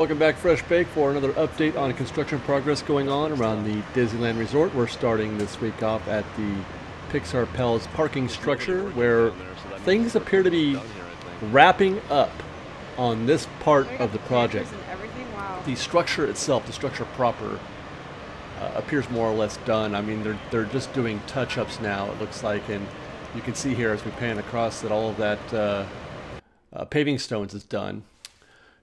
Welcome back, Fresh Bake, for another update on construction progress going on around the Disneyland Resort. We're starting this week off at the Pixar Pals parking structure, where things appear to be wrapping up on this part of the project. The structure itself, the structure proper, appears more or less done. I mean, they're just doing touch-ups now, it looks like, and you can see here as we pan across that all of that paving stones is done.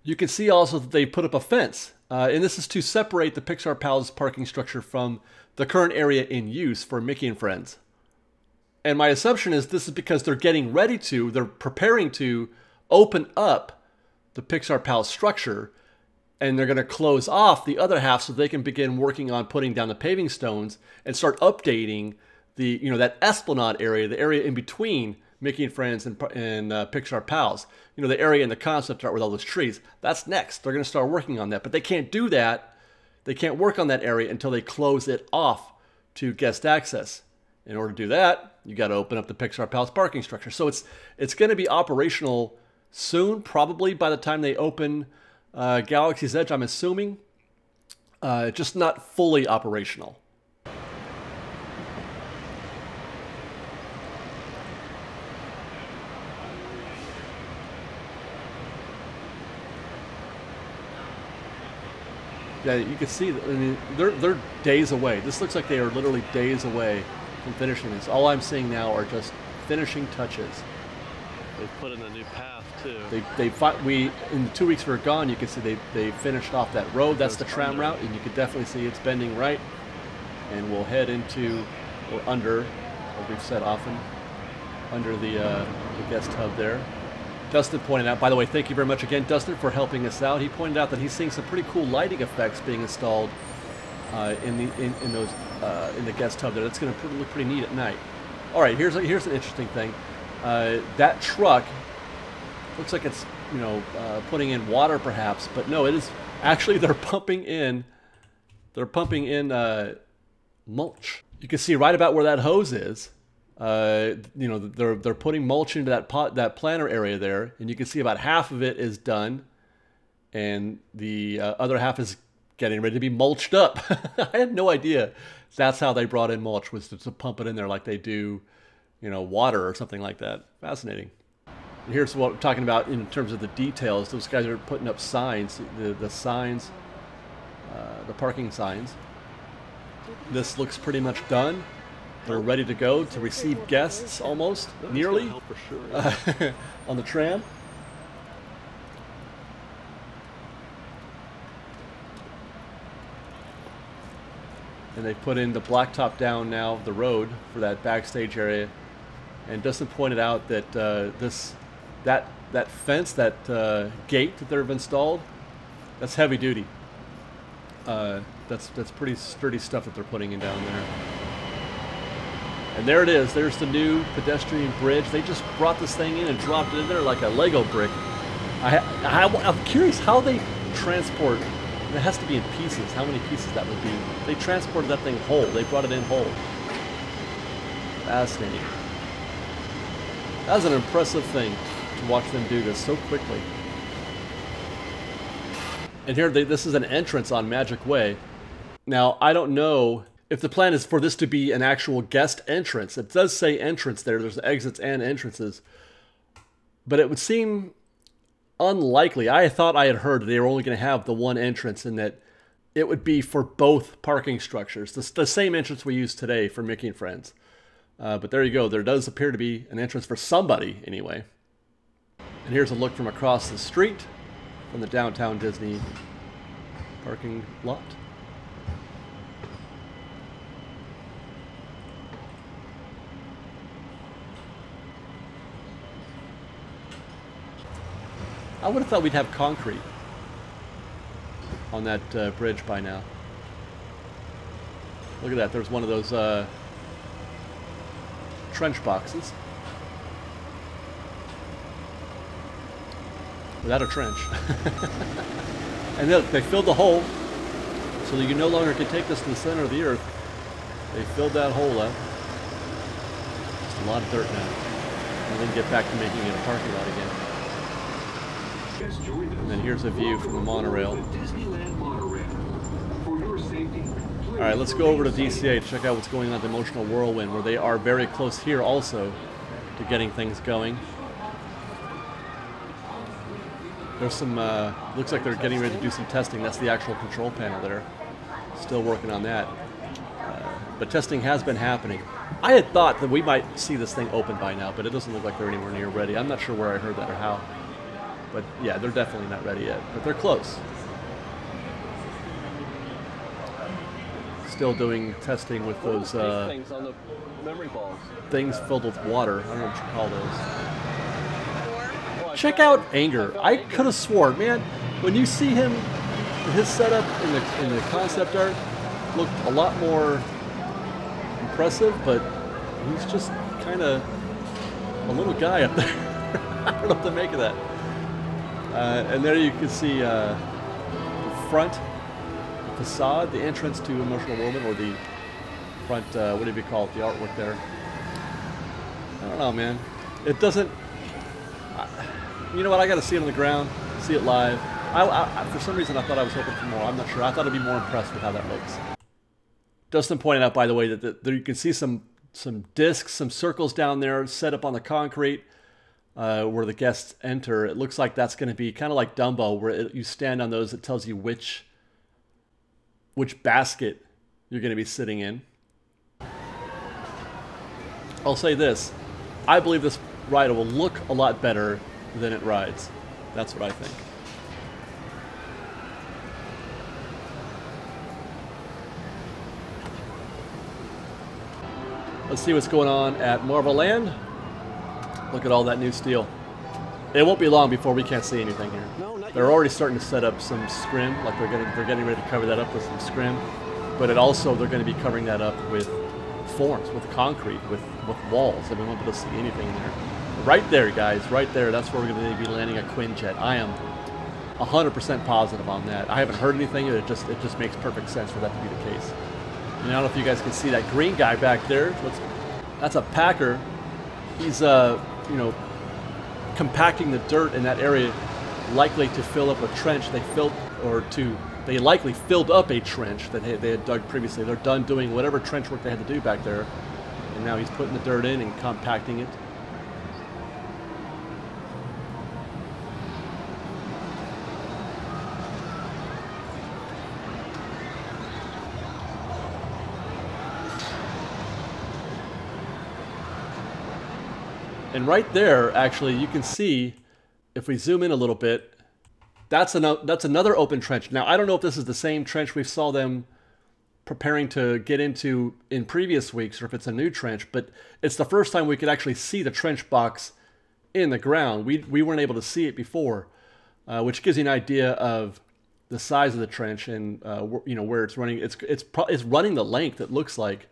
You can see also that they put up a fence, and this is to separate the Pixar Pals parking structure from the current area in use for Mickey and Friends. And my assumption is this is because they're preparing to open up the Pixar Pals structure, and they're going to close off the other half so they can begin working on putting down the paving stones and start updating the, that esplanade area, the area in between Mickey and Friends and Pixar Pals. The area in the concept art with all those trees. That's next. They're going to start working on that. But they can't do that. They can't work on that area until they close it off to guest access. In order to do that, you got to open up the Pixar Pals parking structure. So it's going to be operational soon, probably by the time they open Galaxy's Edge, I'm assuming. Just not fully operational. Yeah, you can see that. I mean, they're days away. This looks like they are literally days away from finishing this. All I'm seeing now are just finishing touches. They've put in a new path too. In the 2 weeks we were gone, you can see they finished off that road. That's the tram route, and you can definitely see it's bending right. And we'll head into or under, as we've said often, under the guest hub there. Dustin pointed out, by the way, thank you very much again, Dustin, for helping us out. He pointed out that he's seeing some pretty cool lighting effects being installed in the guest hub there. That's going to look pretty neat at night. All right, here's an interesting thing. That truck looks like it's putting in water perhaps, but no, it is actually they're pumping in mulch. You can see right about where that hose is. They're putting mulch into that planter area there, and you can see about half of it is done, and the other half is getting ready to be mulched up. I had no idea that's how they brought in mulch, was to pump it in there like they do, water or something like that. Fascinating. And here's what I'm talking about in terms of the details. Those guys are putting up signs, the signs, the parking signs. This looks pretty much done. They're ready to go to receive guests, almost, nearly, on the tram. And they put in the blacktop down now, the road, for that backstage area. And Dustin pointed out that that fence, that gate that they've installed, that's heavy duty. That's pretty sturdy stuff that they're putting in down there. And there it is. There's the new pedestrian bridge. They just brought this thing in and dropped it in there like a Lego brick. I'm curious how they transport. It has to be in pieces. How many pieces that would be? They transported that thing whole. They brought it in whole. Fascinating. That was an impressive thing to watch them do this so quickly. And here, this is an entrance on Magic Way. Now, I don't know if the plan is for this to be an actual guest entrance. It does say entrance there. There's exits and entrances. But it would seem unlikely. I thought I had heard they were only going to have the one entrance, and that it would be for both parking structures. The same entrance we use today for Mickey and Friends. But there you go. There does appear to be an entrance for somebody anyway. And here's a look from across the street from the downtown Disney parking lot. I would have thought we'd have concrete on that bridge by now. Look at that. There's one of those trench boxes. Without a trench. And look, they filled the hole so that you no longer can take this to the center of the earth. They filled that hole up. Just a lot of dirt now. And then get back to making it a parking lot again. And then here's a view from the monorail. All right, let's go over to DCA to check out what's going on at the Emotional Whirlwind, where they are very close here also to getting things going. There's some, looks like they're getting ready to do some testing. That's the actual control panel there. Still working on that. But testing has been happening. I had thought that we might see this thing open by now, but it doesn't look like they're anywhere near ready. I'm not sure where I heard that or how. But yeah, they're definitely not ready yet. But they're close. Still doing testing with those things on the memory balls. Things filled with water. I don't know what you call those. Check out Anger. I could have sworn, man, when you see him, his setup in the concept art looked a lot more impressive, but he's just kind of a little guy up there. I don't know what to make of that. And there you can see the front, the facade, the entrance to Emotional Whirlwind, or the front, what do you call it, the artwork there. I don't know, man. It doesn't, you know what, I got to see it on the ground, see it live. For some reason, I thought I was hoping for more. I'm not sure. I thought I'd be more impressed with how that looks. Dustin pointed out, by the way, that you can see some discs, some circles down there set up on the concrete where the guests enter. It looks like that's going to be kind of like Dumbo, where you stand on those. It tells you which basket you're going to be sitting in. I'll say this. I believe this ride will look a lot better than it rides. That's what I think. Let's see what's going on at Marvel Land. Look at all that new steel. It won't be long before we can't see anything here. They're already starting to set up some scrim, like they're getting ready to cover that up with some scrim. But they're going to be covering that up with forms, with concrete, with walls, and we won't be able to see anything there. Right there, guys, right there. That's where we're going to be landing a Quinjet. I am 100% positive on that. I haven't heard anything. It just makes perfect sense for that to be the case. And I don't know if you guys can see that green guy back there. That's a packer. He's compacting the dirt in that area, likely to fill up a trench they likely filled up a trench that they had dug previously. They're done doing whatever trench work they had to do back there, and now he's putting the dirt in and compacting it. And right there, actually, you can see, if we zoom in a little bit, that's another open trench. Now, I don't know if this is the same trench we saw them preparing to get into in previous weeks, or if it's a new trench, but it's the first time we could actually see the trench box in the ground. We weren't able to see it before, which gives you an idea of the size of the trench and where it's running. It's running the length, it looks like,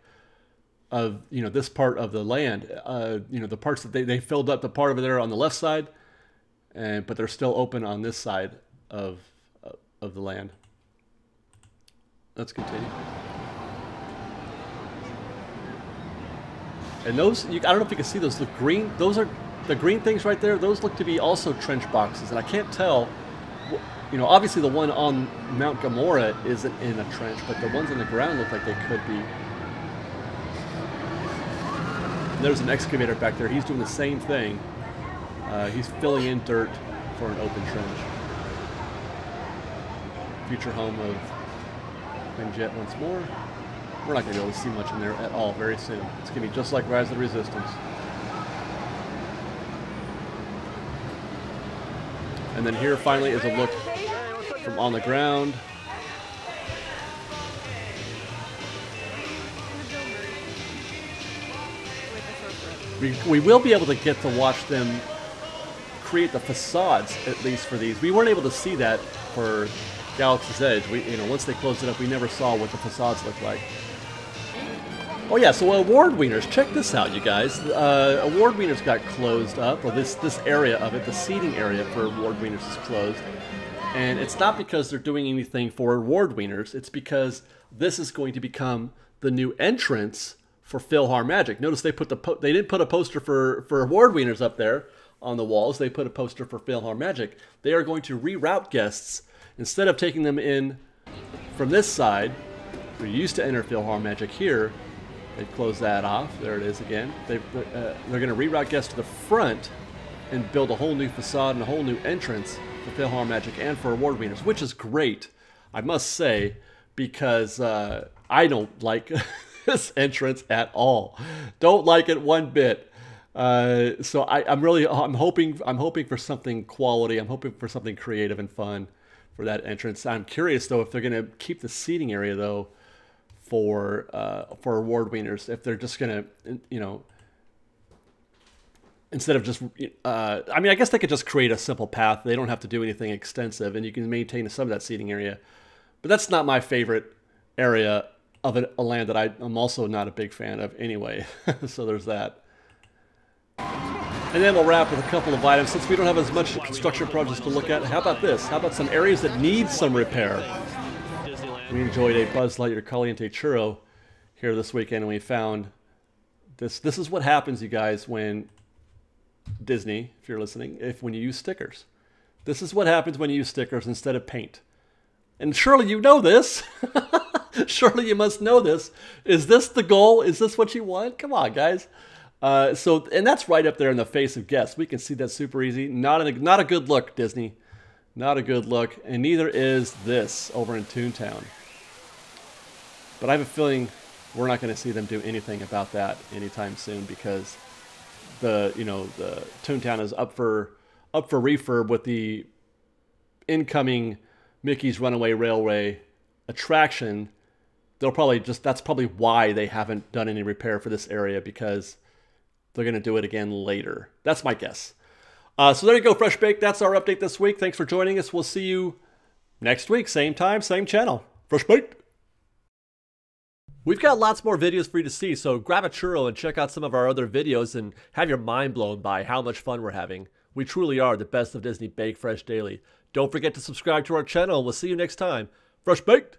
of this part of the land. The parts that they filled up, the part over there on the left side, but they're still open on this side of the land. Let's continue. And those, I don't know if you can see those. Those are the green things right there. Those look to be also trench boxes, and I can't tell. Obviously the one on Mount Gamora isn't in a trench, but the ones on the ground look like they could be. There's an excavator back there. He's doing the same thing. He's filling in dirt for an open trench. Future home of Quinjet once more. We're not going to be able to see much in there at all very soon. It's going to be just like Rise of the Resistance. And then here finally is a look from on the ground. We will be able to get to watch them create the facades, at least for these. We weren't able to see that for Galaxy's Edge. Once they closed it up, we never saw what the facades looked like. Oh yeah, so award wieners, check this out, you guys. Award wieners got closed up, or this area of it, the seating area for award wieners is closed. And it's not because they're doing anything for award wieners, it's because this is going to become the new entrance for PhilharMagic. Notice they didn't put a poster for award wieners up there. on the walls. They put a poster for PhilharMagic. They are going to reroute guests. Instead of taking them in from this side, we used to enter PhilharMagic here. They've closed that off. There it is again. They're going to reroute guests to the front and build a whole new facade and a whole new entrance for PhilharMagic and for award winners, which is great, I must say, because I don't like this entrance at all. Don't like it one bit. So I'm hoping for something quality. I'm hoping for something creative and fun for that entrance. I'm curious though if they're going to keep the seating area though for award winners. If they're just going to, you know, instead of just, I mean, I guess they could just create a simple path. They don't have to do anything extensive, and you can maintain some of that seating area. But that's not my favorite area of a land that I'm also not a big fan of anyway. So there's that. And then we'll wrap with a couple of items. Since we don't have as much construction projects to look at, how about this? How about some areas that need some repair? We enjoyed a Buzz Lightyear Caliente Churro here this weekend, and we found this. This is what happens, you guys, when Disney, if you're listening, when you use stickers. This is what happens when you use stickers instead of paint. And surely you know this. Surely you must know this. Is this the goal? Is this what you want? Come on, guys. And that's right up there in the face of guests. We can see that super easy. Not a good look, Disney. Not a good look. And neither is this over in Toontown. But I have a feeling we're not going to see them do anything about that anytime soon, because the Toontown is up for refurb with the incoming Mickey's Runaway Railway attraction. That's probably why they haven't done any repair for this area, because they're going to do it again later. That's my guess. So there you go, Fresh Baked. That's our update this week. Thanks for joining us. We'll see you next week. Same time, same channel. Fresh Baked. We've got lots more videos for you to see, so grab a churro and check out some of our other videos and have your mind blown by how much fun we're having. We truly are the best of Disney Bake Fresh Daily. Don't forget to subscribe to our channel. We'll see you next time. Fresh Baked.